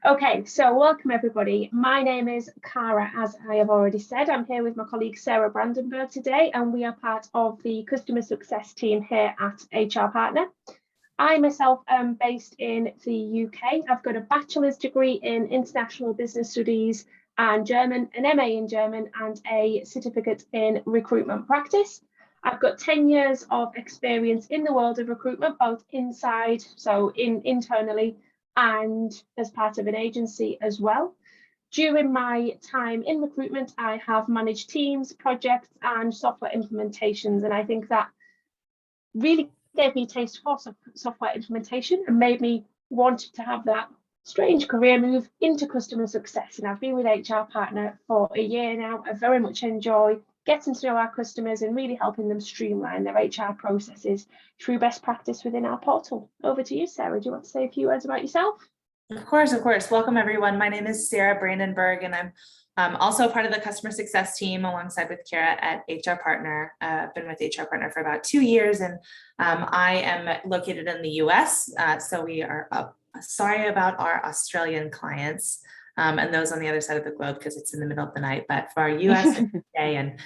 Okay, so welcome everybody. My name is Cara, as I have already said. I'm here with my colleague Sarah Brandenburg today, and we are part of the customer success team here at HR Partner. I myself am based in the UK. I've got a bachelor's degree in international business studies and German, an MA in German, and a certificate in recruitment practice. I've got 10 years of experience in the world of recruitment, both inside, so internally, and as part of an agency as well. During my time in recruitment, I have managed teams, projects, and software implementations, and I think that really gave me a taste for software implementation and made me want to have that strange career move into customer success. And I've been with HR Partner for a year now. I very much enjoy getting to know our customers and really helping them streamline their HR processes through best practice within our portal. Over to you, Sarah. Do you want to say a few words about yourself? Of course. Welcome, everyone. My name is Sarah Brandenburg, and I'm also part of the customer success team alongside with Kara at HR Partner. I've been with HR Partner for about 2 years, and I am located in the US. So we are sorry about our Australian clients and those on the other side of the globe because it's in the middle of the night. But for our US and UK and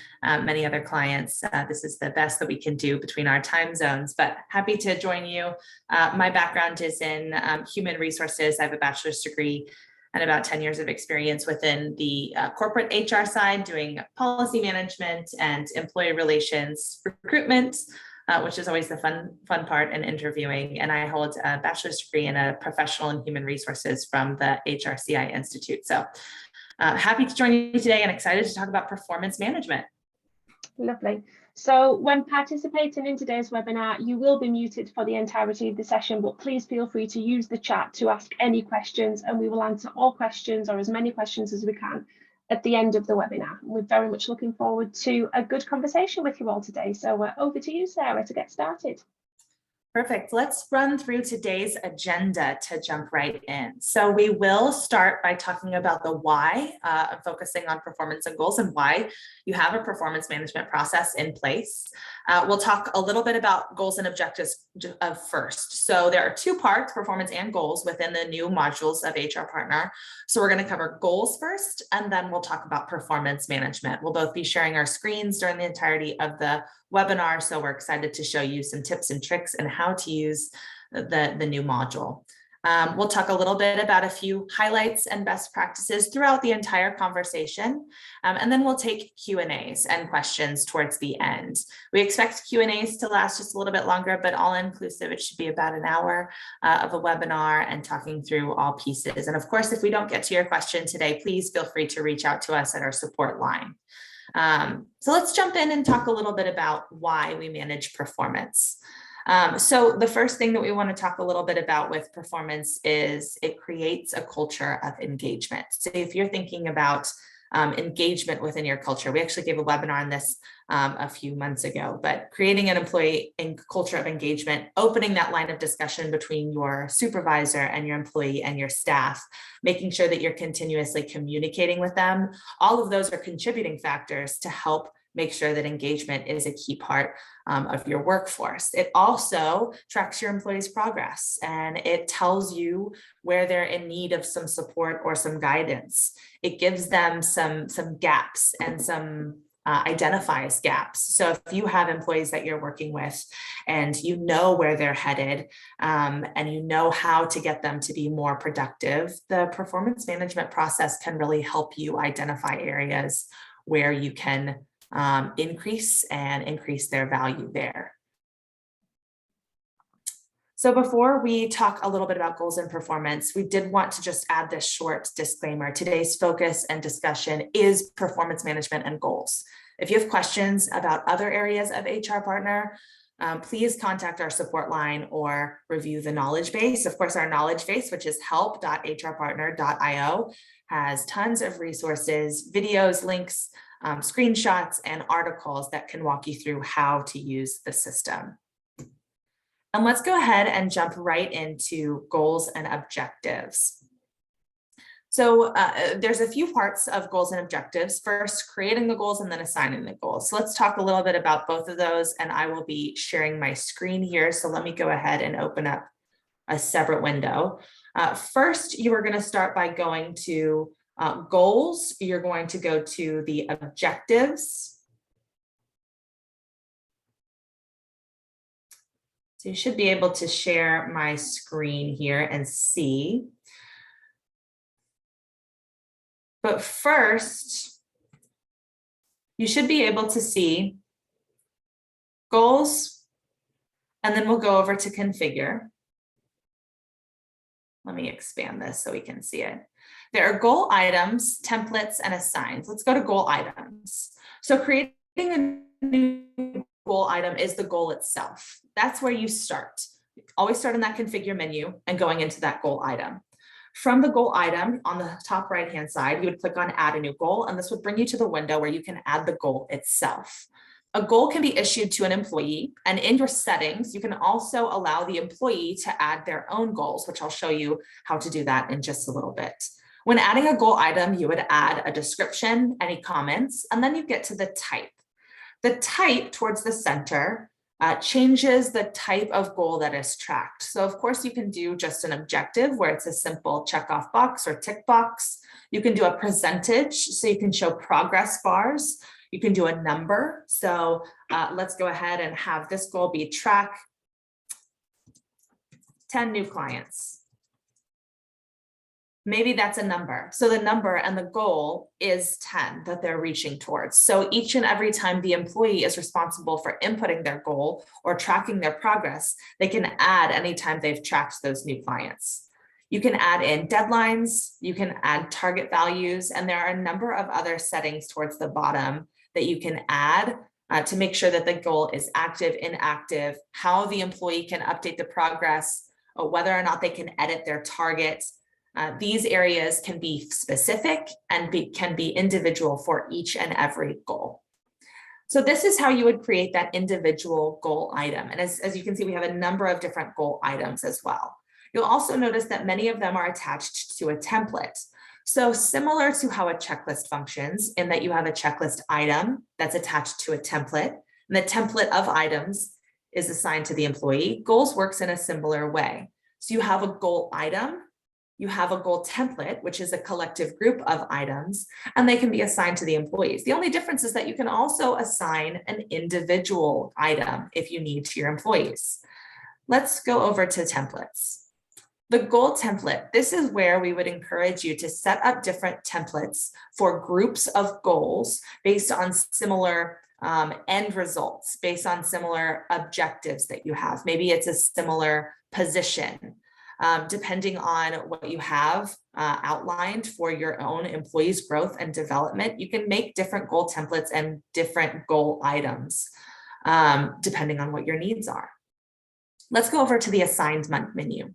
many other clients, this is the best that we can do between our time zones. But happy to join you. My background is in human resources. I have a bachelor's degree and about 10 years of experience within the corporate HR side, doing policy management and employee relations recruitment, which is always the fun part in interviewing. And I hold a bachelor's degree in a professional in human resources from the HRCI Institute. So happy to join you today and excited to talk about performance management. Lovely. So when participating in today's webinar, you will be muted for the entirety of the session, but please feel free to use the chat to ask any questions, and we will answer all questions or as many questions as we can at the end of the webinar. We're very much looking forward to a good conversation with you all today. So over to you, Sarah, to get started. Perfect. Let's run through today's agenda to jump right in. So we will start by talking about the why, focusing on performance and goals and why you have a performance management process in place. We'll talk a little bit about goals and objectives first. So there are 2 parts, performance and goals, within the new modules of HR Partner. So we're going to cover goals first, and then we'll talk about performance management. We'll both be sharing our screens during the entirety of the webinar, so we're excited to show you some tips and tricks and how to use the new module. We'll talk a little bit about a few highlights and best practices throughout the entire conversation, and then we'll take Q&As and questions towards the end. We expect Q&As to last just a little bit longer, but all inclusive, it should be about an hour of a webinar and talking through all pieces. And of course, if we don't get to your question today, please feel free to reach out to us at our support line. So let's jump in and talk a little bit about why we manage performance. So the first thing that we want to talk a little bit about with performance is it creates a culture of engagement. So if you're thinking about engagement within your culture, we actually gave a webinar on this a few months ago, but creating an employee culture of engagement, opening that line of discussion between your supervisor and your employee and your staff, making sure that you're continuously communicating with them. All of those are contributing factors to help make sure that engagement is a key part of your workforce. It also tracks your employees' progress, and it tells you where they're in need of some support or some guidance. It gives them some gaps and some identifies gaps. So if you have employees that you're working with and you know where they're headed and you know how to get them to be more productive, the performance management process can really help you identify areas where you can increase their value there. So before we talk a little bit about goals and performance, we did want to just add this short disclaimer. Today's focus and discussion is performance management and goals. If you have questions about other areas of HR Partner, please contact our support line or review the knowledge base. Of course, our knowledge base, which is help.hrpartner.io, has tons of resources, videos, links, screenshots, and articles that can walk you through how to use the system. And let's go ahead and jump right into goals and objectives. So there's a few parts of goals and objectives. First, creating the goals and then assigning the goals. So let's talk a little bit about both of those, and I will be sharing my screen here. So let me go ahead and open up a separate window. First, you are going to start by going to goals. You're going to go to the objectives. So you should be able to share my screen here and see. But first, you should be able to see goals, and then we'll go over to configure. Let me expand this so we can see it. There are goal items, templates, and assigns. Let's go to goal items. So creating a new goal item is the goal itself. That's where you start. Always start in that configure menu and going into that goal item. From the goal item on the top right-hand side, you would click on add a new goal, and this would bring you to the window where you can add the goal itself. A goal can be issued to an employee, and in your settings, you can also allow the employee to add their own goals, which I'll show you how to do that in just a little bit. When adding a goal item, you would add a description, any comments, and then you get to the type. The type towards the center changes the type of goal that is tracked. So of course you can do just an objective where it's a simple check off box or tick box. You can do a percentage, so you can show progress bars. You can do a number. So let's go ahead and have this goal be track 10 new clients. Maybe that's a number. So the number and the goal is 10 that they're reaching towards. So each and every time the employee is responsible for inputting their goal or tracking their progress, they can add anytime they've tracked those new clients. You can add in deadlines, you can add target values, and there are a number of other settings towards the bottom that you can add to make sure that the goal is active, inactive, how the employee can update the progress, whether or not they can edit their targets. These areas can be specific and can be individual for each and every goal. So this is how you would create that individual goal item. And as you can see, we have a number of different goal items as well. You'll also notice that many of them are attached to a template. So similar to how a checklist functions, in that you have a checklist item that's attached to a template, and the template of items is assigned to the employee, goals works in a similar way. So you have a goal item, you have a goal template, which is a collective group of items, and they can be assigned to the employees. The only difference is that you can also assign an individual item if you need to your employees. Let's go over to templates. The goal template, this is where we would encourage you to set up different templates for groups of goals based on similar end results, based on similar objectives that you have. Maybe it's a similar position. Depending on what you have outlined for your own employees' growth and development, you can make different goal templates and different goal items, depending on what your needs are. Let's go over to the assignment menu.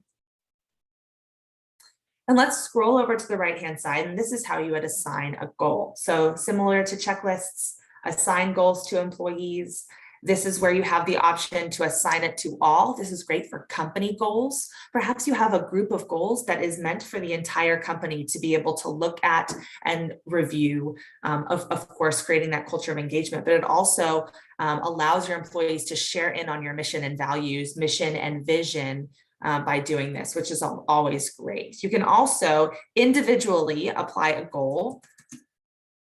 And let's scroll over to the right-hand side, and this is how you would assign a goal. So similar to checklists, assign goals to employees. This is where you have the option to assign it to all. This is great for company goals. Perhaps you have a group of goals that is meant for the entire company to be able to look at and review, of course, creating that culture of engagement, but it also allows your employees to share in on your mission and values, mission and vision by doing this, which is always great. You can also individually apply a goal.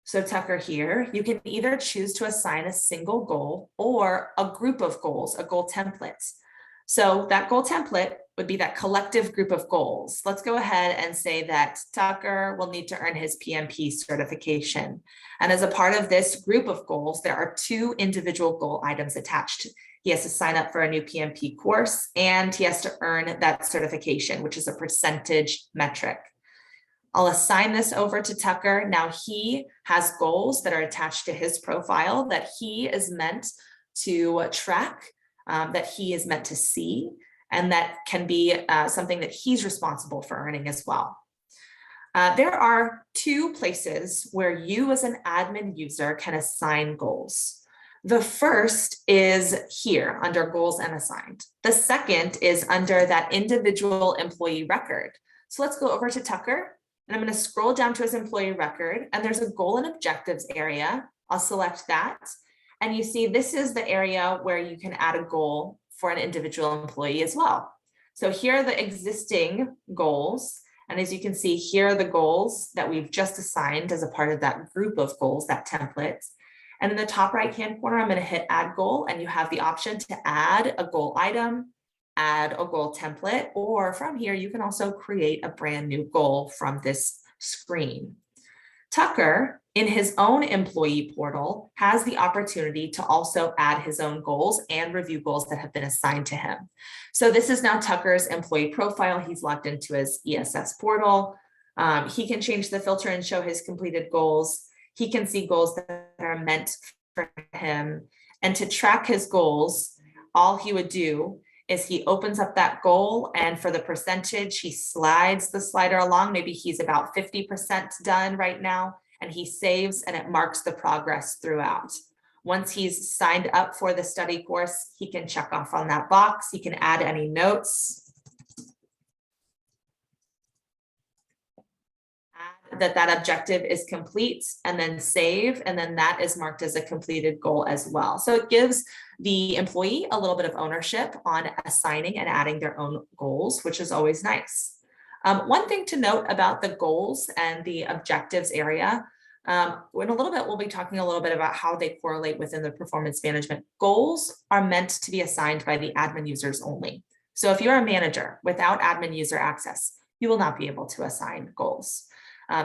So Tucker here, you can either choose to assign a single goal or a group of goals, a goal template. So that goal template would be that collective group of goals. Let's go ahead and say that Tucker will need to earn his PMP certification. And as a part of this group of goals, there are 2 individual goal items attached. He has to sign up for a new PMP course, and he has to earn that certification, which is a percentage metric. I'll assign this over to Tucker. Now he has goals that are attached to his profile that he is meant to track, that he is meant to see, and that can be something that he's responsible for earning as well. There are 2 places where you as an admin user can assign goals. The first is here under goals and assigned. The second is under that individual employee record. So let's go over to Tucker. And I'm going to scroll down to his employee record, and there's a goal and objectives area. I'll select that. And you see this is the area where you can add a goal for an individual employee as well. So here are the existing goals. And as you can see, here are the goals that we've just assigned as a part of that group of goals, that template. And in the top right-hand corner, I'm going to hit add goal, and you have the option to add a goal item, add a goal template, or from here, you can also create a brand new goal from this screen. Tucker, in his own employee portal, has the opportunity to also add his own goals and review goals that have been assigned to him. So this is now Tucker's employee profile. He's logged into his ESS portal. He can change the filter and show his completed goals. He can see goals that are meant for him. And to track his goals, all he would do is he opens up that goal, and for the percentage, he slides the slider along. Maybe he's about 50% done right now, and he saves, and it marks the progress throughout. Once he's signed up for the study course, he can check off on that box. He can add any notes. That objective is complete, and then save, and then that is marked as a completed goal as well. So it gives the employee a little bit of ownership on assigning and adding their own goals, which is always nice. One thing to note about the goals and the objectives area, in a little bit, we'll be talking a little bit about how they correlate within the performance management. Goals are meant to be assigned by the admin users only. So if you're a manager without admin user access, you will not be able to assign goals.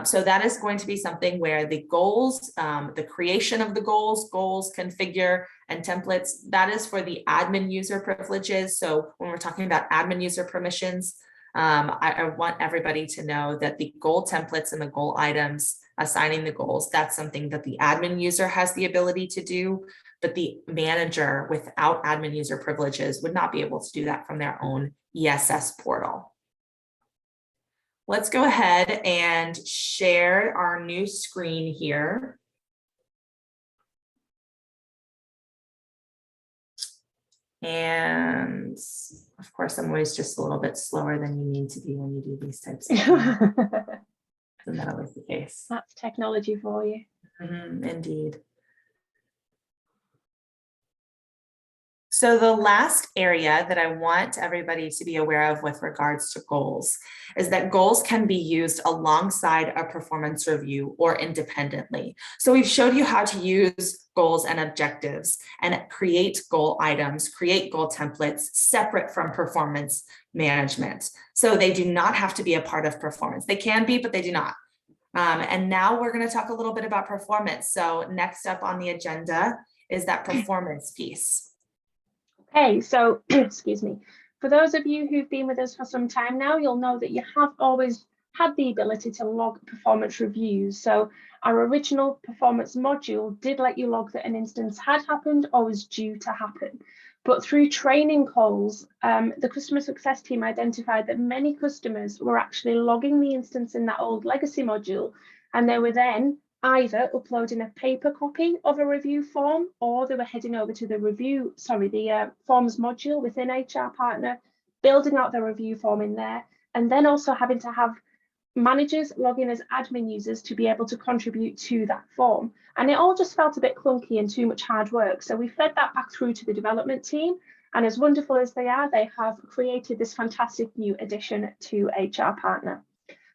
So that is going to be something where the goals, the creation of the goals, configure, and templates, that is for the admin user privileges. So when we're talking about admin user permissions, I want everybody to know that the goal templates and the goal items, assigning the goals, that's something that the admin user has the ability to do, but the manager without admin user privileges would not be able to do that from their own ESS portal. Let's go ahead and share our new screen here. And of course, I'm always just a little bit slower than you need to be when you do these types of things. Isn't that always the case? That's technology for you. Indeed. So the last area that I want everybody to be aware of with regards to goals is that goals can be used alongside a performance review or independently. So we've showed you how to use goals and objectives and create goal items, create goal templates separate from performance management. So they do not have to be a part of performance. They can be, but they do not. And now we're going to talk a little bit about performance. So next up on the agenda is that performance piece. Okay, so excuse me. For those of you who've been with us for some time now, you'll know that you have always had the ability to log performance reviews. So our original performance module did let you log that an instance had happened or was due to happen. But through training calls, the customer success team identified that many customers were actually logging the instance in that old legacy module, and they were then either uploading a paper copy of a review form, or they were heading over to the forms module within HR Partner, building out the review form in there, and then also having to have managers log in as admin users to be able to contribute to that form. And it all just felt a bit clunky and too much hard work. So we fed that back through to the development team. And as wonderful as they are, they have created this fantastic new addition to HR Partner.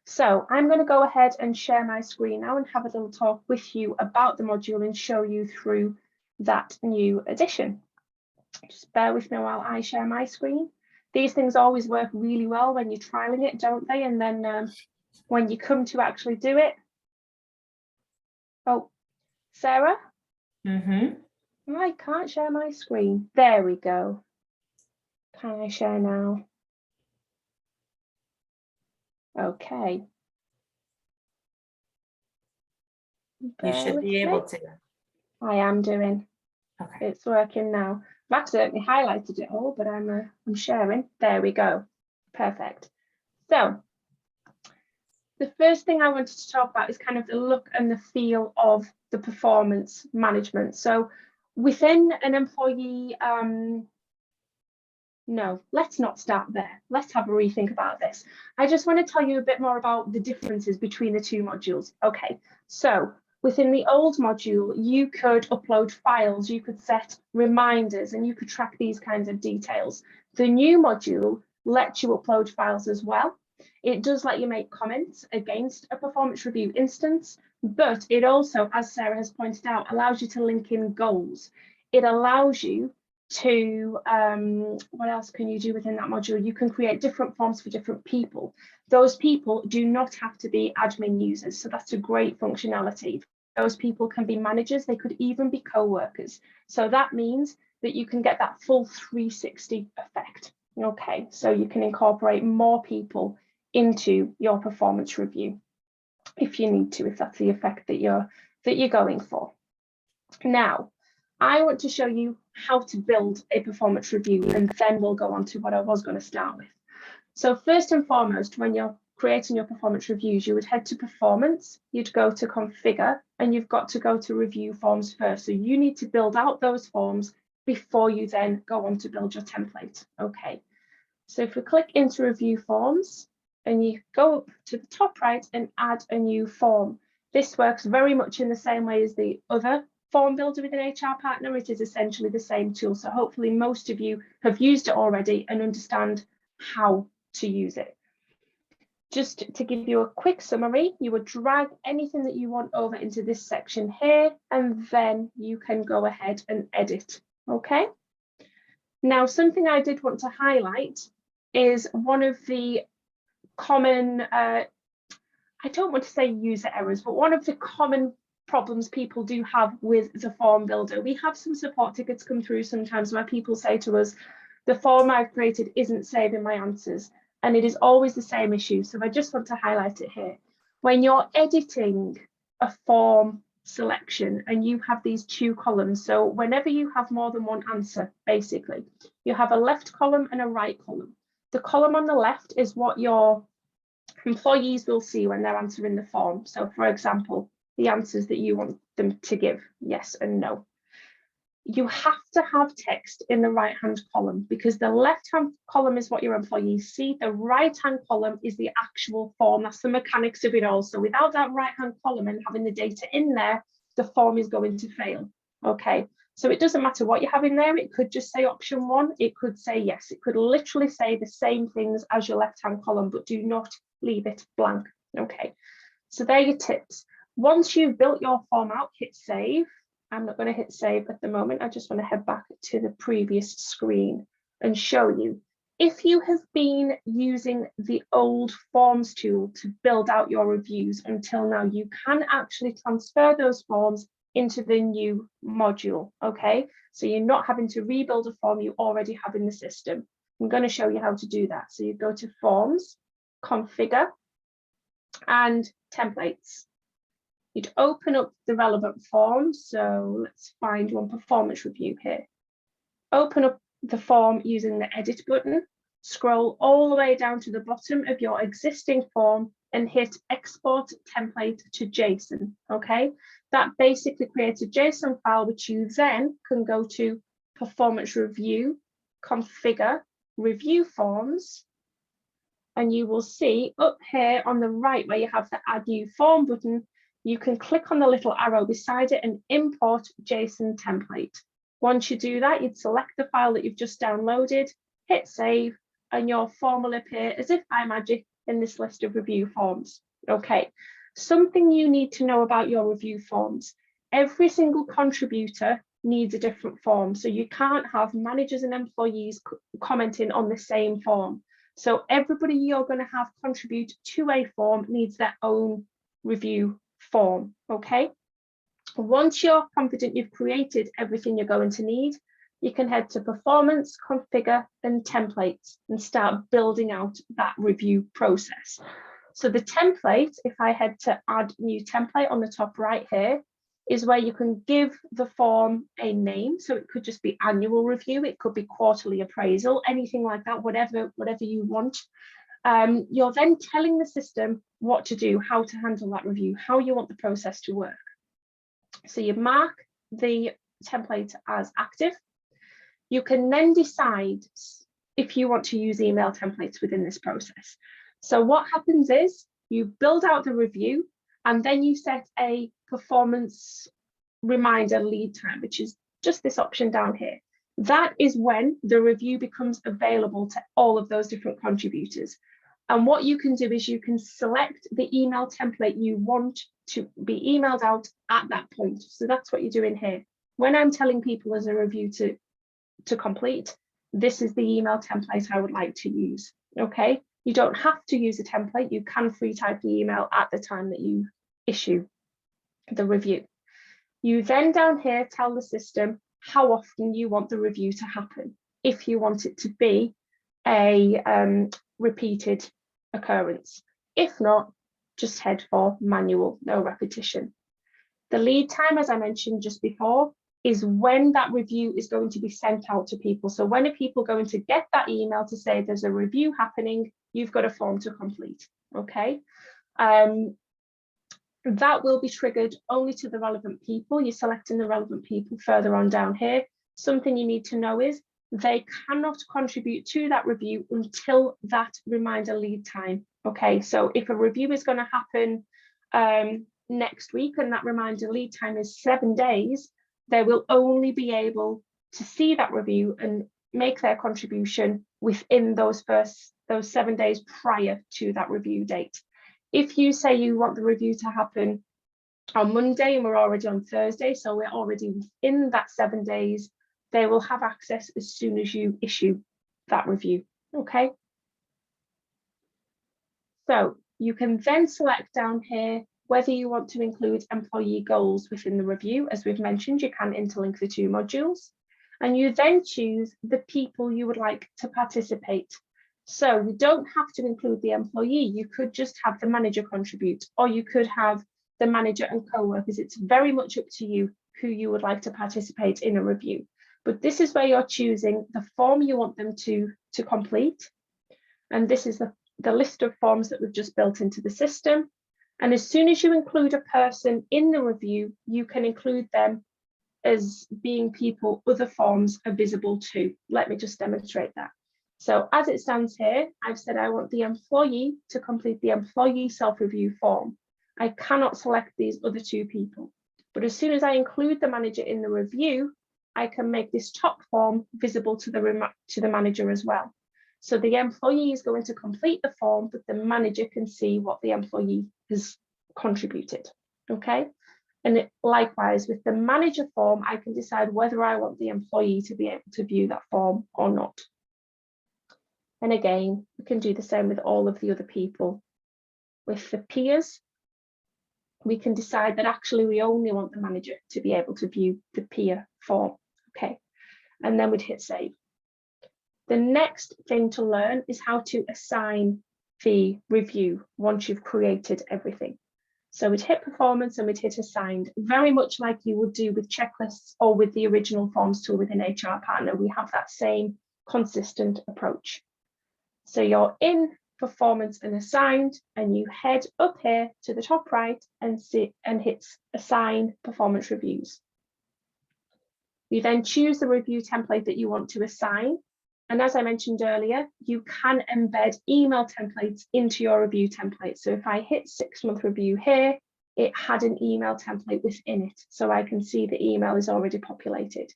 So I'm going to go ahead and share my screen now and have a little talk with you about the module and show you through that new addition. Just bear with me while I share my screen. These things always work really well when you're trialing it, don't they? And then when you come to actually do it. Oh, Sarah? I can't share my screen. There we go. Can I share now? Okay. You should be able to. I am doing. Okay. It's working now. I've accidentally highlighted it all, but I'm sharing. There we go. Perfect. So the first thing I wanted to talk about is kind of the look and the feel of the performance management. So within an employee, no, let's not start there. Let's have a rethink about this. I just want to tell you a bit more about the differences between the two modules. Okay, so within the old module, you could upload files, you could set reminders, and you could track these kinds of details. The new module, lets you upload files as well. It does let you make comments against a performance review instance, but it also, as Sarah has pointed out, allows you to link in goals. It allows you to, what else can you do within that module? You can create different forms for different people. Those people do not have to be admin users, so that's a great functionality. Those people can be managers, they could even be co-workers. So that means that you can get that full 360 effect. Okay, so you can incorporate more people into your performance review if you need to, if that's the effect that you're going for. Now, I want to show you how to build a performance review, and then we'll go on to what I was going to start with. So first and foremost, when you're creating your performance reviews, you would head to performance, you'd go to configure, and you've got to go to review forms first. So you need to build out those forms before you then go on to build your template. Okay, so if we click into review forms and you go up to the top right and add a new form, this works very much in the same way as the other form builder with an HR partner. It is essentially the same tool. So hopefully most of you have used it already and understand how to use it. Just to give you a quick summary, you would drag anything that you want over into this section here, and then you can go ahead and edit. Okay. Now, something I did want to highlight is one of the common, I don't want to say user errors, but one of the common problems people do have with the form builder. We have some support tickets come through sometimes where people say to us, the form I've created isn't saving my answers. And it is always the same issue. So I just want to highlight it here. When you're editing a form selection and you have these two columns, so whenever you have more than one answer, basically, you have a left column and a right column. The column on the left is what your employees will see when they're answering the form. So for example, the answers that you want them to give, yes and no. You have to have text in the right-hand column because the left-hand column is what your employees see. The right-hand column is the actual form. That's the mechanics of it all. So without that right-hand column and having the data in there, the form is going to fail. Okay, so it doesn't matter what you have in there. It could just say option 1. It could say yes. It could literally say the same things as your left-hand column, but do not leave it blank. Okay, so there are your tips. Once you've built your form out, hit save. I'm not going to hit save at the moment. I just want to head back to the previous screen and show you. If you have been using the old forms tool to build out your reviews until now, you can actually transfer those forms into the new module. Okay, so you're not having to rebuild a form you already have in the system. I'm going to show you how to do that. So you go to forms, configure, and templates. You'd open up the relevant form. So let's find one, performance review here. Open up the form using the edit button, scroll all the way down to the bottom of your existing form and hit export template to JSON. Okay, that basically creates a JSON file, which you then can go to performance review, configure, review forms, and you will see up here on the right where you have the add new form button, you can click on the little arrow beside it and import JSON template. Once you do that, you'd select the file that you've just downloaded, hit save, and your form will appear as if by magic in this list of review forms. Okay, something you need to know about your review forms. Every single contributor needs a different form. So you can't have managers and employees commenting on the same form. So everybody you're going to have contribute to a form needs their own review form. Okay, once you're confident you've created everything you're going to need, you can head to performance, configure, and templates and start building out that review process. So the template, if I head to add new template on the top right here, is where you can give the form a name. So it could just be annual review, it could be quarterly appraisal, anything like that, whatever you want. You're then telling the system what to do, how to handle that review, how you want the process to work. So you mark the template as active. You can then decide if you want to use email templates within this process. So what happens is you build out the review and then you set a performance reminder lead time, which is just this option down here. That is when the review becomes available to all of those different contributors. And what you can do is you can select the email template you want to be emailed out at that point. So that's what you're doing here. When I'm telling people as a review to complete, this is the email template I would like to use. Okay, you don't have to use a template. You can free type the email at the time that you issue the review. You then down here tell the system how often you want the review to happen. If you want it to be a repeated occurrence. If not, just head for manual, no repetition. The lead time, as I mentioned just before, is when that review is going to be sent out to people. So when are people going to get that email to say there's a review happening, you've got a form to complete, okay? That will be triggered only to the relevant people. You're selecting the relevant people further on down here. Something you need to know is they cannot contribute to that review until that reminder lead time. Okay, so if a review is going to happen next week and that reminder lead time is 7 days, they will only be able to see that review and make their contribution within those 7 days prior to that review date. If you say you want the review to happen on Monday and we're already on Thursday, so we're already within that 7 days, they will have access as soon as you issue that review, okay? So you can then select down here whether you want to include employee goals within the review. As we've mentioned, you can interlink the two modules, and you then choose the people you would like to participate. So you don't have to include the employee. You could just have the manager contribute, or you could have the manager and co-workers. It's very much up to you who you would like to participate in a review. But this is where you're choosing the form you want them to complete. And this is the list of forms that we've just built into the system. And as soon as you include a person in the review, you can include them as being people other forms are visible to. Let me just demonstrate that. So as it stands here, I've said I want the employee to complete the employee self-review form. I cannot select these other two people. But as soon as I include the manager in the review, I can make this top form visible to the manager as well. So the employee is going to complete the form, but the manager can see what the employee has contributed, okay? And likewise, with the manager form, I can decide whether I want the employee to be able to view that form or not. And again, we can do the same with all of the other people. With the peers, we can decide that actually we only want the manager to be able to view the peer form, okay? And then we'd hit save. The next thing to learn is how to assign the review once you've created everything. So we'd hit performance and we'd hit assigned, very much like you would do with checklists or with the original forms tool within HR Partner. We have that same consistent approach. So you're in performance and assigned, and you head up here to the top right and hit assign performance reviews. You then choose the review template that you want to assign. And as I mentioned earlier, you can embed email templates into your review template. So if I hit 6-month review here, it had an email template within it. So I can see the email is already populated.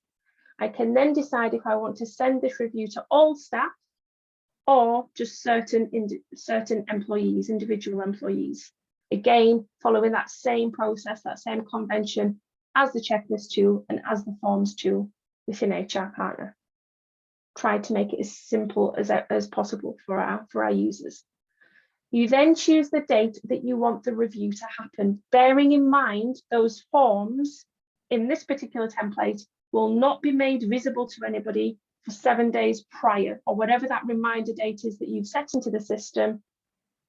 I can then decide if I want to send this review to all staff or just certain employees, individual employees. Again, following that same process, that same convention as the checklist tool and as the forms tool within HR Partner. Try to make it as simple as possible for our users. You then choose the date that you want the review to happen, bearing in mind those forms in this particular template will not be made visible to anybody for 7 days prior, or whatever that reminder date is that you've set into the system.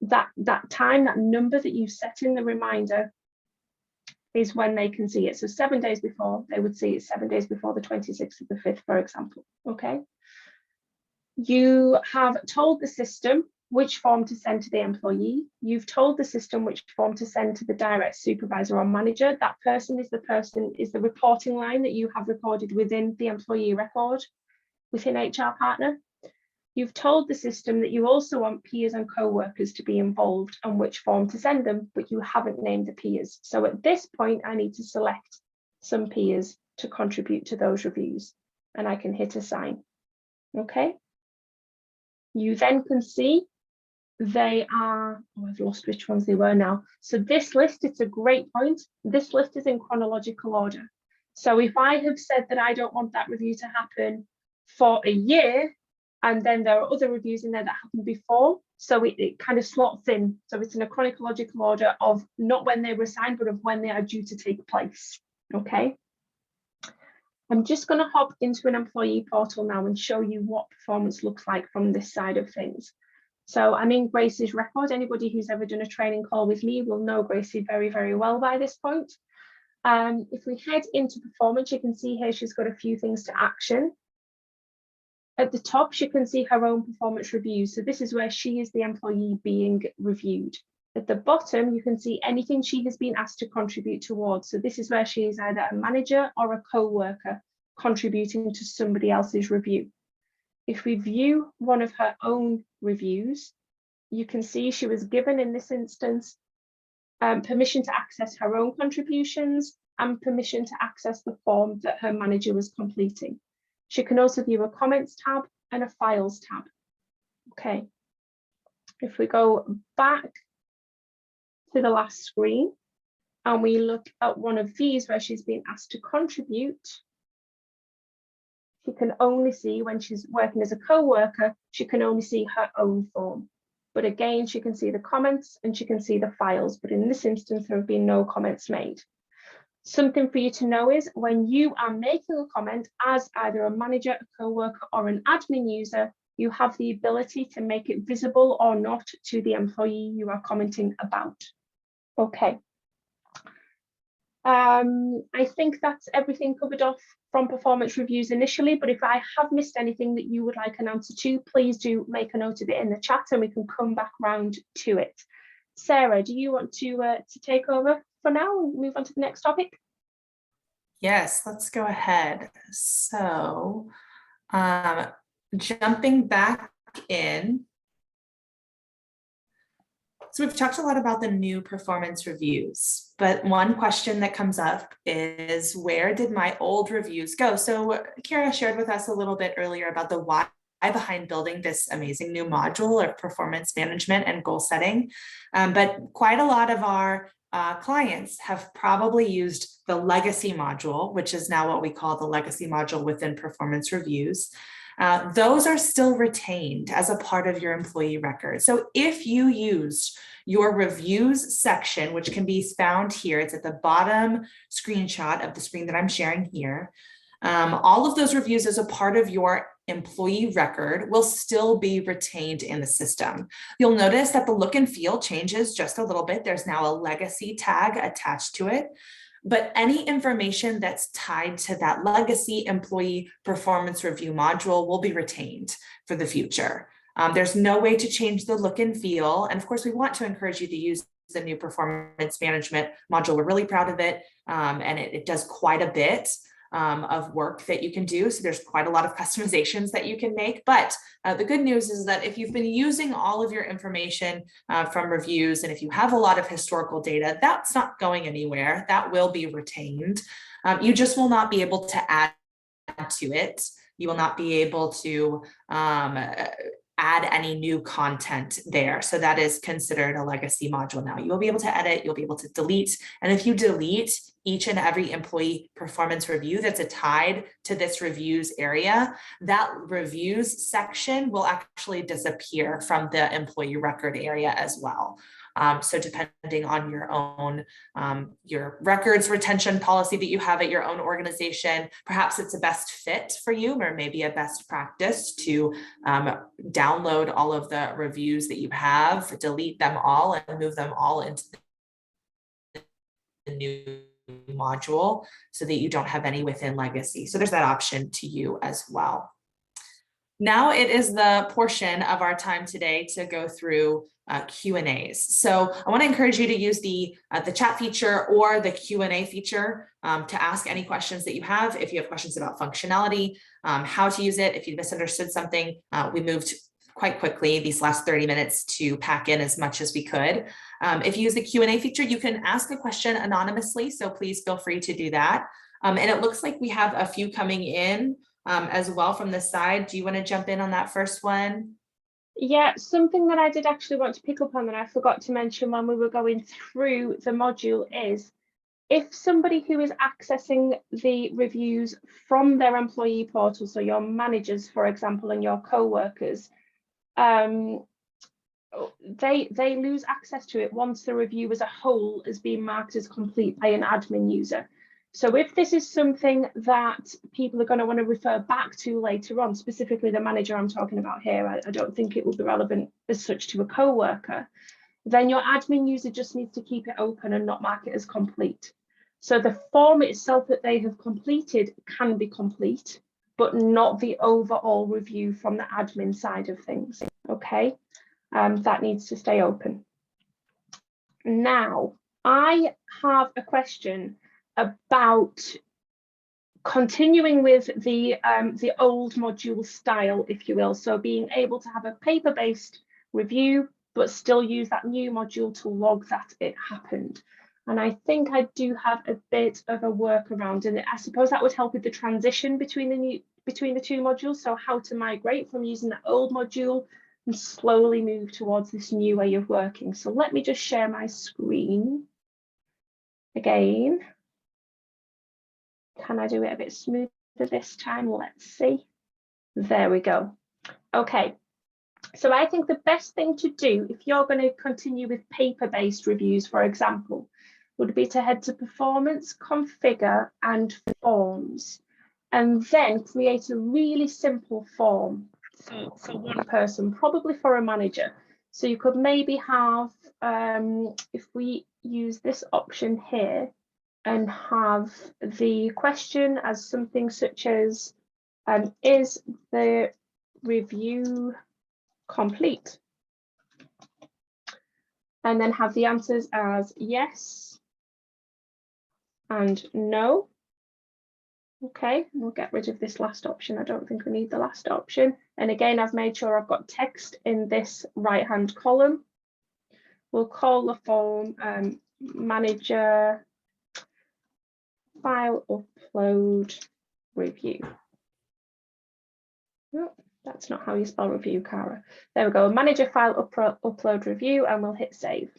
That time, that number that you've set in the reminder is when they can see it. So 7 days before, they would see it 7 days before the 26th of the 5th, for example, okay? You have told the system which form to send to the employee. You've told the system which form to send to the direct supervisor or manager. That person is the reporting line that you have recorded within the employee record within HR Partner. You've told the system that you also want peers and co-workers to be involved and which form to send them, but you haven't named the peers. So at this point, I need to select some peers to contribute to those reviews. and I can hit assign. Okay. You then can see they are, oh, I've lost which ones they were now. So this list, it's a great point. This list is in chronological order. So if I have said that I don't want that review to happen for a year, and then there are other reviews in there that happened before, so it kind of slots in. So it's in a chronological order of not when they were assigned, but of when they are due to take place. Okay. I'm just going to hop into an employee portal now and show you what performance looks like from this side of things. So I'm in Grace's record. Anybody who's ever done a training call with me will know Gracie very, very well by this point. If we head into performance, you can see here she's got a few things to action. At the top, she can see her own performance reviews. So this is where she is the employee being reviewed. At the bottom, you can see anything she has been asked to contribute towards. So this is where she is either a manager or a co-worker contributing to somebody else's review. If we view one of her own reviews, you can see she was given in this instance permission to access her own contributions and permission to access the form that her manager was completing. She can also view a comments tab and a files tab. Okay. If we go back to the last screen and we look at one of these where she's been asked to contribute, she can only see, when she's working as a co-worker, she can only see her own form. But again, she can see the comments and she can see the files. But in this instance, there have been no comments made. Something for you to know is when you are making a comment as either a manager, a co-worker, or an admin user, you have the ability to make it visible or not to the employee you are commenting about. Okay. I think that's everything covered off from performance reviews initially, but if I have missed anything that you would like an answer to, please do make a note of it in the chat and we can come back round to it. Sarah, do you want to take over for now and move on to the next topic? Yes, let's go ahead. So jumping back in. So we've talked a lot about the new performance reviews, but one question that comes up is, where did my old reviews go? So Kara shared with us a little bit earlier about the why behind building this amazing new module of performance management and goal setting. But quite a lot of our clients have probably used the legacy module, which is now what we call the legacy module within performance reviews. Those are still retained as a part of your employee record. So if you used your reviews section, which can be found here, it's at the bottom screenshot of the screen that I'm sharing here. All of those reviews as a part of your employee record will still be retained in the system. You'll notice that the look and feel changes just a little bit. There's now a legacy tag attached to it. But any information that's tied to that legacy employee performance review module will be retained for the future. There's no way to change the look and feel. And of course, we want to encourage you to use the new performance management module. We're really proud of it. And it does quite a bit of work that you can do. So there's quite a lot of customizations that you can make. But the good news is that if you've been using all of your information from reviews, and if you have a lot of historical data, that's not going anywhere. That will be retained. You just will not be able to add to it. You will not be able to add any new content there. So that is considered a legacy module now. You will be able to edit, you'll be able to delete. And if you delete each and every employee performance review that's tied to this reviews area, that reviews section will actually disappear from the employee record area as well. So depending on your own, your records retention policy that you have at your own organization, perhaps it's a best fit for you, or maybe a best practice to download all of the reviews that you have, delete them all, and move them all into the new module so that you don't have any within legacy. So there's that option to you as well. Now it is the portion of our time today to go through Q&As. So I want to encourage you to use the chat feature or the Q&A feature to ask any questions that you have. If you have questions about functionality, how to use it, if you misunderstood something, we moved quite quickly these last 30 minutes to pack in as much as we could. If you use the Q&A feature, you can ask a question anonymously, so please feel free to do that. And it looks like we have a few coming in. as well from the side. Do you want to jump in on that first one? Yeah, something that I did actually want to pick up on that I forgot to mention when we were going through the module is if somebody who is accessing the reviews from their employee portal, so your managers, for example, and your co-workers, they lose access to it once the review as a whole is being marked as complete by an admin user. So if this is something that people are going to want to refer back to later on, specifically the manager I'm talking about here, I don't think it will be relevant as such to a co-worker, then your admin user just needs to keep it open and not mark it as complete. So the form itself that they have completed can be complete, but not the overall review from the admin side of things, okay? That needs to stay open. Now, I have a question about continuing with the old module style, if you will. So being able to have a paper-based review, but still use that new module to log that it happened. And I think I do have a bit of a workaround, and I suppose that would help with the transition between the two modules. So how to migrate from using the old module and slowly move towards this new way of working. So let me just share my screen again. Can I do it a bit smoother this time? Let's see. There we go. Okay. So I think the best thing to do if you're going to continue with paper-based reviews, for example, would be to head to Performance, Configure, and Forms, and then create a really simple form for one person, probably for a manager. So you could maybe have, if we use this option here, and have the question as something such as, is the review complete? And then have the answers as yes and no. Okay, we'll get rid of this last option. I don't think we need the last option. And again, I've made sure I've got text in this right-hand column. We'll call the form manager file upload review. Oh, that's not how you spell review, Cara. There we go, manager file upload review, and we'll hit save.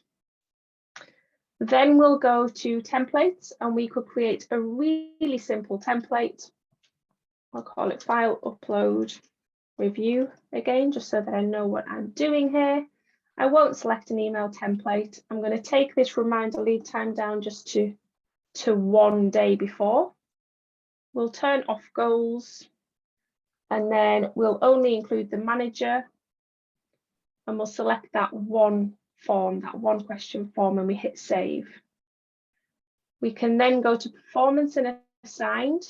Then we'll go to templates, and we could create a really simple template. I'll call it file upload review again, just so that I know what I'm doing here. I won't select an email template. I'm going to take this reminder lead time down just to 1 day before. We'll turn off goals, and then we'll only include the manager, and we'll select that one form, that one question form, and we hit save. We can then go to performance and assigned,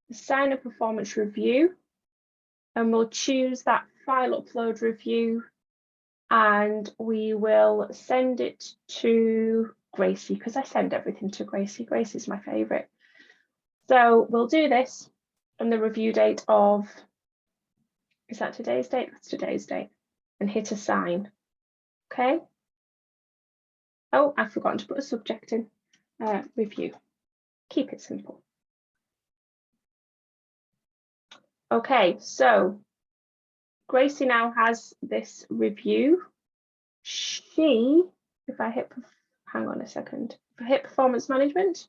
assign a performance review, and we'll choose that file upload review, and we will send it to Gracie, because I send everything to Gracie. Gracie's my favorite. So we'll do this on the review date of, is that today's date? That's today's date, and hit assign. Okay. Oh, I've forgotten to put a subject in. Review. Keep it simple. Okay, so Gracie now has this review. She, if I hit, hang on a second, if I hit performance management,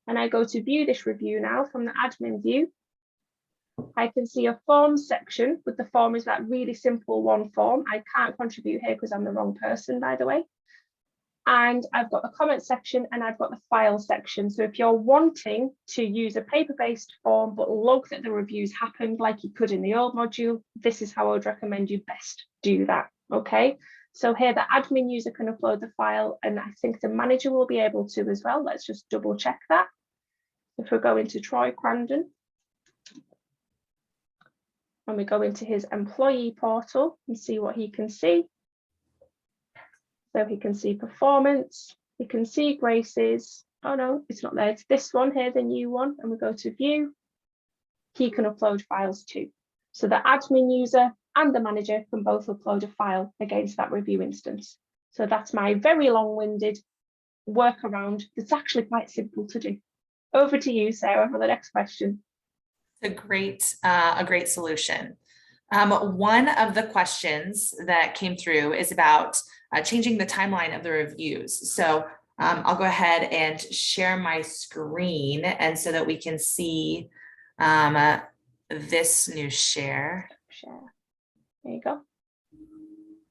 and I go to view this review now from the admin view, I can see a forms section, but the form is that really simple one form. I can't contribute here because I'm the wrong person, by the way. And I've got the comment section, and I've got the file section. So if you're wanting to use a paper-based form but log that the reviews happened like you could in the old module, this is how I would recommend you best do that. Okay, so here the admin user can upload the file, and I think the manager will be able to as well. Let's just double check that. If we go into Troy Crandon, and we go into his employee portal and see what he can see. So he can see performance, he can see Grace's, oh no, it's not there, it's this one here, the new one, and we go to view. He can upload files too. So the admin user and the manager can both upload a file against that review instance. So that's my very long-winded workaround that's actually quite simple to do. Over to you, Sarah, for the next question. A great solution. One of the questions that came through is about changing the timeline of the reviews. So I'll go ahead and share my screen, and so that we can see this new share. There you go.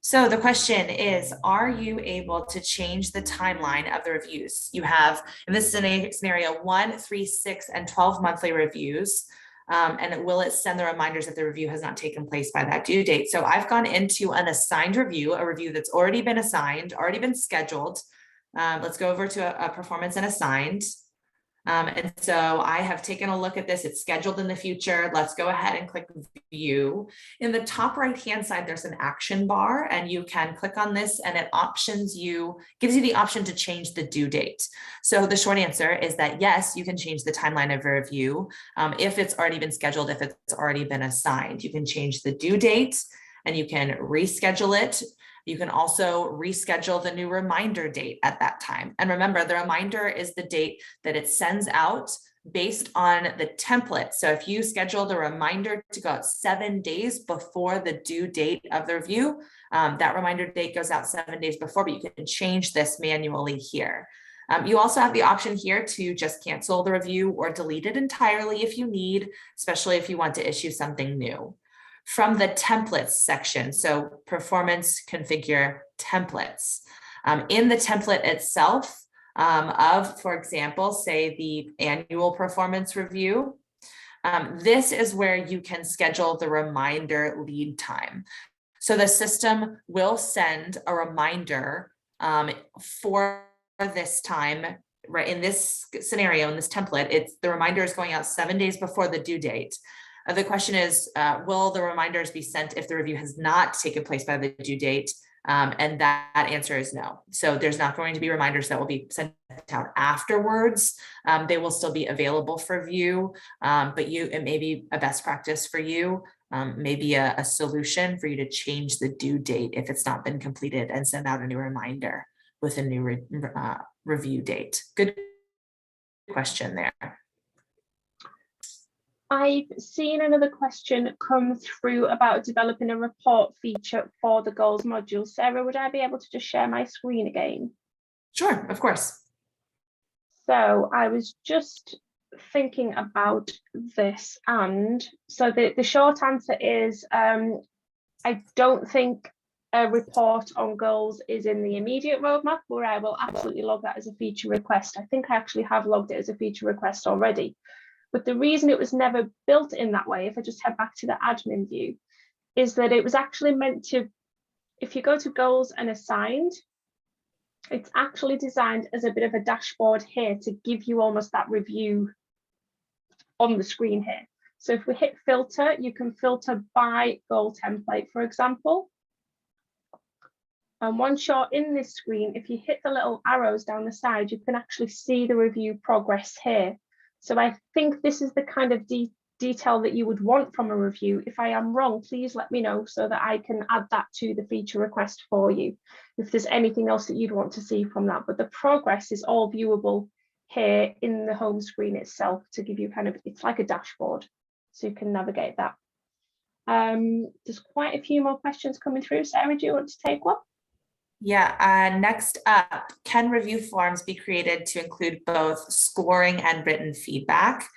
So the question is, are you able to change the timeline of the reviews? You have, in this scenario, 1, 3, 6, and 12 monthly reviews. And will it send the reminders if the review has not taken place by that due date? So I've gone into an assigned review, a review that's already been assigned, already been scheduled. Let's go over to a performance and assigned. And so I have taken a look at this. It's scheduled in the future. Let's go ahead and click view. In the top right-hand side, there's an action bar, and you can click on this and it gives you the option to change the due date. So the short answer is that yes, you can change the timeline of a review if it's already been scheduled, if it's already been assigned. You can change the due date and you can reschedule it. You can also reschedule the new reminder date at that time. And remember, the reminder is the date that it sends out based on the template. So if you schedule the reminder to go out 7 days before the due date of the review, that reminder date goes out 7 days before, but you can change this manually here. You also have the option here to just cancel the review or delete it entirely if you need, especially if you want to issue something new. From the templates section, so performance configure templates. In the template itself for example, say the annual performance review, this is where you can schedule the reminder lead time. So the system will send a reminder for this time, right? In this scenario, in this template, the reminder is going out 7 days before the due date. The question is, will the reminders be sent if the review has not taken place by the due date? And that answer is no. So there's not going to be reminders that will be sent out afterwards. They will still be available for view, but it may be a best practice for you, maybe a solution for you to change the due date if it's not been completed and send out a new reminder with a new review date. Good question there. I've seen another question come through about developing a report feature for the goals module. Sarah, would I be able to just share my screen again? Sure, of course. So I was just thinking about this, and so the short answer is I don't think a report on goals is in the immediate roadmap, where I will absolutely log that as a feature request. I think I actually have logged it as a feature request already. But the reason it was never built in that way, if I just head back to the admin view, is that it was actually meant to, if you go to goals and assigned, it's actually designed as a bit of a dashboard here to give you almost that review on the screen here. So if we hit filter, you can filter by goal template, for example. And once you're in this screen, if you hit the little arrows down the side, you can actually see the review progress here. So I think this is the kind of detail that you would want from a review. If I am wrong, please let me know so that I can add that to the feature request for you, if there's anything else that you'd want to see from that. But the progress is all viewable here in the home screen itself to give you kind of, it's like a dashboard, so you can navigate that. There's quite a few more questions coming through. Sarah, do you want to take one? Yeah, next up, can review forms be created to include both scoring and written feedback?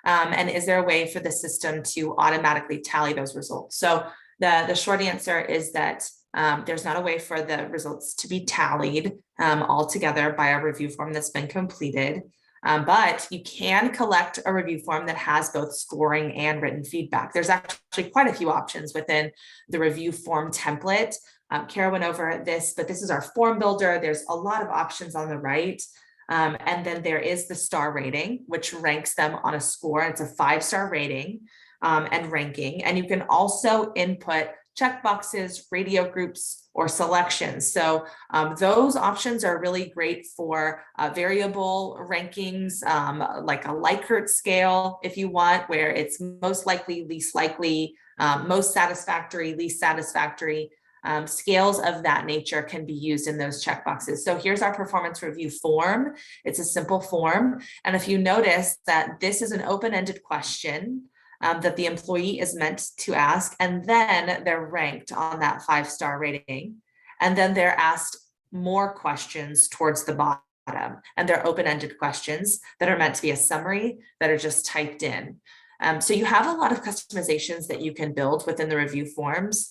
And is there a way for the system to automatically tally those results? So the short answer is that there's not a way for the results to be tallied all together by a review form that's been completed. But you can collect a review form that has both scoring and written feedback. There's actually quite a few options within the review form template. Kara went over this, but this is our form builder. There's a lot of options on the right. And then there is the star rating, which ranks them on a score. It's a 5-star rating and ranking. And you can also input checkboxes, radio groups, or selections. So those options are really great for variable rankings, like a Likert scale, if you want, where it's most likely, least likely, most satisfactory, least satisfactory. scales of that nature can be used in those checkboxes. So here's our performance review form. It's a simple form. And if you notice that this is an open-ended question that the employee is meant to ask, and then they're ranked on that 5-star rating. And then they're asked more questions towards the bottom, and they're open-ended questions that are meant to be a summary that are just typed in. So you have a lot of customizations that you can build within the review forms.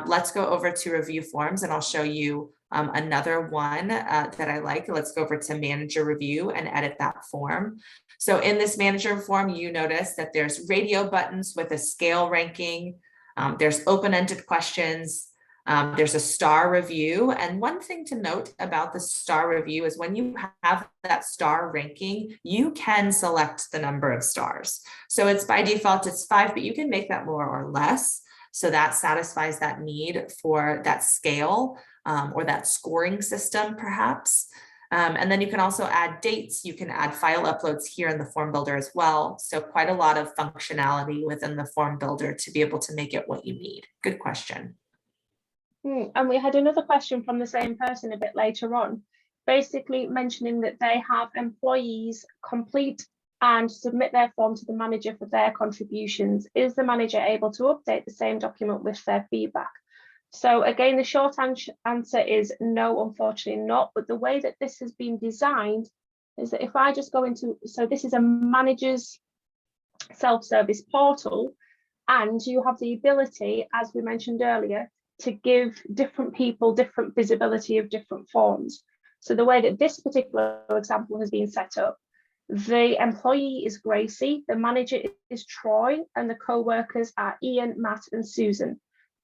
Let's go over to review forms, and I'll show you another one that I like. Let's go over to manager review and edit that form. So in this manager form, you notice that there's radio buttons with a scale ranking. There's open-ended questions. There's a star review. And one thing to note about the star review is when you have that star ranking, you can select the number of stars. So it's by default, it's 5, but you can make that more or less. So that satisfies that need for that scale or that scoring system, perhaps. And then you can also add dates. You can add file uploads here in the form builder as well. So quite a lot of functionality within the form builder to be able to make it what you need. Good question. And we had another question from the same person a bit later on, basically mentioning that they have employees complete and submit their form to the manager for their contributions. Is the manager able to update the same document with their feedback? So again, the short answer is no, unfortunately not. But the way that this has been designed is that if I just go into, so this is a manager's self-service portal, and you have the ability, as we mentioned earlier, to give different people different visibility of different forms. So the way that this particular example has been set up, the employee is Gracie, the manager is Troy, and the co-workers are Ian, Matt, and Susan.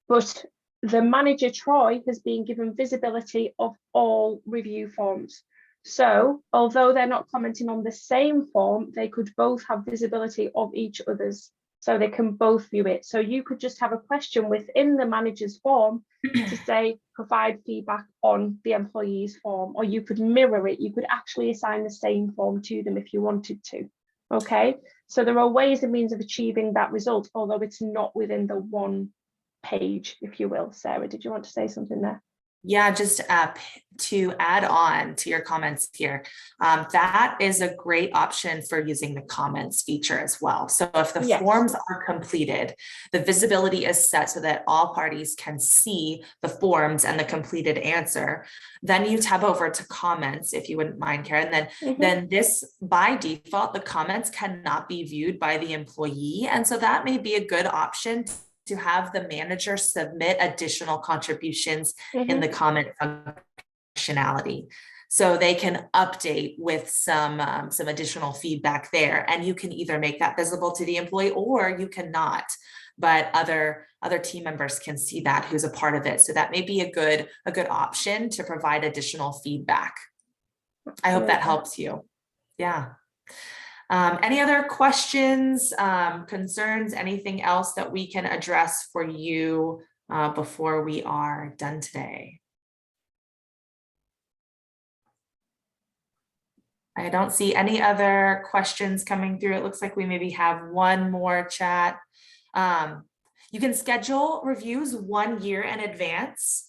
But the manager, Troy, has been given visibility of all review forms. So although they're not commenting on the same form, they could both have visibility of each other's. So they can both view it. So you could just have a question within the manager's form to say, provide feedback on the employee's form, or you could mirror it. You could actually assign the same form to them if you wanted to. Okay, so there are ways and means of achieving that result, although it's not within the one page, if you will. Sarah, did you want to say something there? Yeah, just to add on to your comments here, that is a great option for using the comments feature as well. So if the forms are completed, the visibility is set so that all parties can see the forms and the completed answer. Then you tab over to comments, if you wouldn't mind, Karen. Then this, by default, the comments cannot be viewed by the employee. And so that may be a good option to have the manager submit additional contributions in the comment functionality. So they can update with some additional feedback there. And you can either make that visible to the employee or you cannot, but other team members can see that who's a part of it. So that may be a good option to provide additional feedback. I hope that helps you. Yeah. Any other questions, concerns, anything else that we can address for you before we are done today? I don't see any other questions coming through. It looks like we maybe have one more chat. You can schedule reviews 1 year in advance.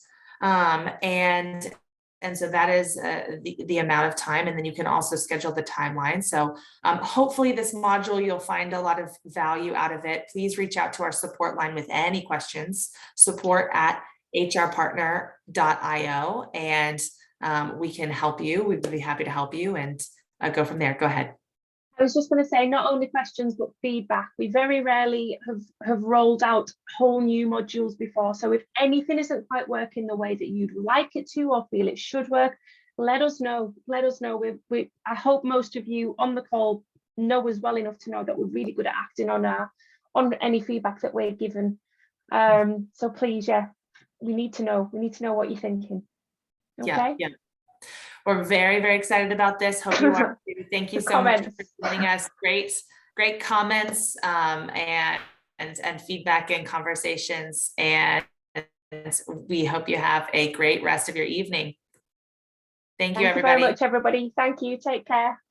And so that is the amount of time, and then you can also schedule the timeline. So hopefully this module, you'll find a lot of value out of it. Please reach out to our support line with any questions, support@hrpartner.io, and we can help you. We'd be happy to help you and go from there. Go ahead. I was just going to say, not only questions, but feedback. We very rarely have rolled out whole new modules before. So if anything isn't quite working the way that you'd like it to or feel it should work, let us know. Let us know. I hope most of you on the call know us well enough to know that we're really good at acting on any feedback that we're given. So please, we need to know. We need to know what you're thinking. Okay? Yeah. We're very, very excited about this. Hope you are too. Thank you so much for joining us. Great comments and feedback and conversations. And we hope you have a great rest of your evening. Thank you, everybody. Thank you very much, everybody. Thank you. Take care.